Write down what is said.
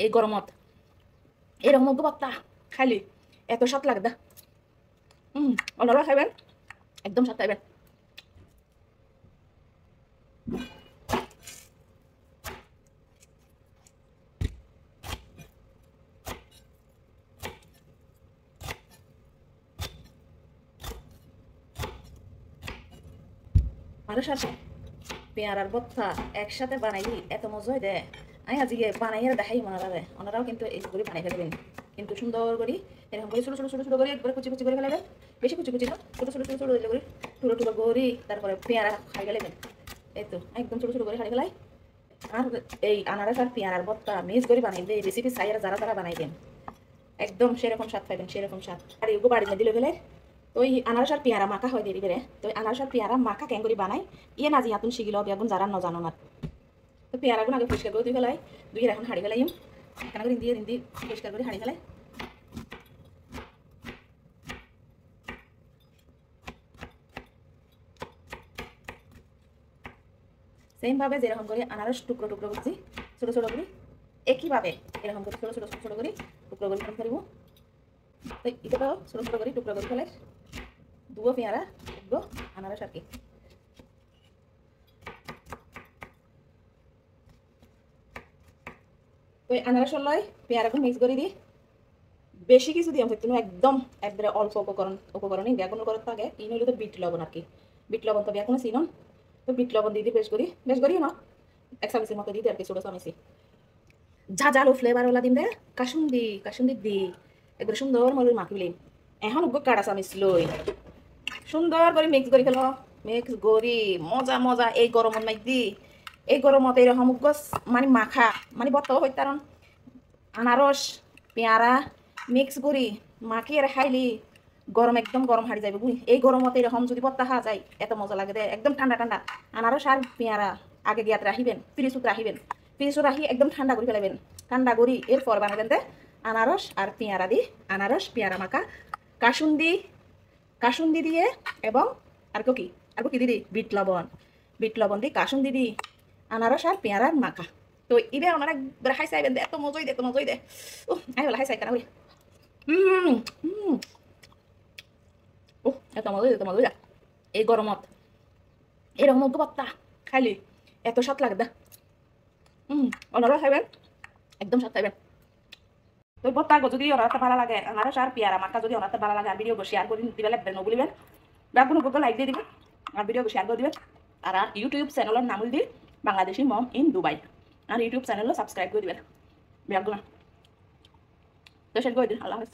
এই গরমত এরকম ভর্তা খাইলি এত স্বাদ লাগে দা। অন্যরা খাইবেন একদম স্বাদ খাইবেন। আরো সাথে পেয়ারার ভর্তা একসাথে বানাইলি এত মজা হয় দেয়। আমি আজকে বানাইয়া দেখাই ওনারা ওনারাও কিন্তু এই করে বানাই ফেলবেন, কিন্তু সুন্দর করে এরকম করে ছোটো ছোটো ছোটো ছোটো করে একবারে কুচি কুচি করে ফেলাবেন। বেশি কুচি কুচি না, ছোটো ছোটো ছোটো ছোটো করে টুকরো টুকরো করে তারপরে পেয়ারা খাই ফেলাবেন। এই তো একদম ছোটো ছোটো করে খাই ফেলাই। আর এই আনারস আর পেয়ারার ভর্তা মিক্স করে বানাইলে রেসিপি চাই যারা যারা বানাইবেন একদম সেরকম স্বাদ পাইবেন, সেরকম স্বাদ। আর এগুলো বাড়িতে দিলে ফেলে তো এই আনারস আর পেয়ারা মাখা হয় দেরি করে। তো আনারস আর পেয়ারা মাখা কেন করে বানাই ইয়ে না যে আতুন শিখিল বেগুন যারা ন জানো না। তো পেয়ারাগুলো আগে পরিষ্কার করে দুই ফেলাই, দুই এখন হাড়ি ফেলাই কেন করে ইন্দি পরিষ্কার করে হাড়ি ফেলাই। সেম ভাবে যেরকম করে আনারস টুকরো টুকরো করছি ছোটো ছোটো করে, একইভাবে এরকম করে ছোটো ছোটো ছোটো করে টুকরো করে ফেলব। তো এটাও ছোটো ছোটো করে টুকরো করে ফেলে দুটো পেয়ারা দুটো আনারস আর কি। তো আনারস লয় পেয়ারাকে মিক্স করে দিই। বেশি কিছু দিয়ে কিন্তু একদম একবারে অল্প উপকরণই বেগুন করার থাকে এই হইলে তো বিট লবণ আর কি। বিট লবণ তো বেগুন ছিল, তো বিট লবণ দিয়ে দিই বেশ করি না এক চামচের মতো দিই আর কি, ছোটো চামচি যা জালো ফ্লেভারওয়ালা দিন দে কাসুন্দি দি একবারে সুন্দর মতো মাখিলি। এখন কাটা চামিচ লই সুন্দর করে মিক্স করে ফেলো। মিক্স করি মজা মজা এই গরমের মধ্যে, এই গরমত এরকম মানে মাখা মানে বর্তাও হইতে কারণ আনারস পেয়ারা মিক্স করি মাখি আর খাইলি গরম একদম গরম হারি যাবে বুঝি। এই গরমতে এরকম যদি বত্তা খাওয়া যায় এত মজা লাগে দে। একদম ঠান্ডা ঠান্ডা আনারস আর পেয়ারা আগে গিয়াতে রাখিবেন, ফ্রিজত রাখি একদম ঠান্ডা করে ফেলাবেন। ঠান্ডা করি এরপর বানাবেন দে আনারস আর পেয়ারা দি আনারস পেয়ারা মাখা কাসুন্দি দিয়ে এবং আর কি দিদি বিট লবণ দি কাসুন্দি দি আনারস আর পেয়ারার মাখা। তো ইবে ওনারা খাই চাইবেন এত মজাই দে ও আই বলা খাই চাই কেনা এত মজা এই গরমত এরকম ভর্তা খাইলি এত স্বাদ লাগে দা। ওনারা খাইবেন একদম স্বাদ খাইবেন। তো ভর্তা যদি ওনারা ভালো লাগে আনারস আর পেয়ারা মাখা যদি ওনারা ভালো লাগে আর ভিডিও শেয়ার করে দিবে লাগবে নবলিবেন ব্যাগুন লাইক দিয়ে দিবেন আর ভিডিও শেয়ার করে দিবেন। আর ইউটিউব চ্যানেলের নাম দিয়ে বাংলাদেশি মম ইন দুবাই আর ইউটিউব চ্যানেলও সাবস্ক্রাইব করে দিবেন ব্যাগুন তো শেয়ার করে দিন। আল্লাহ হাফেজ।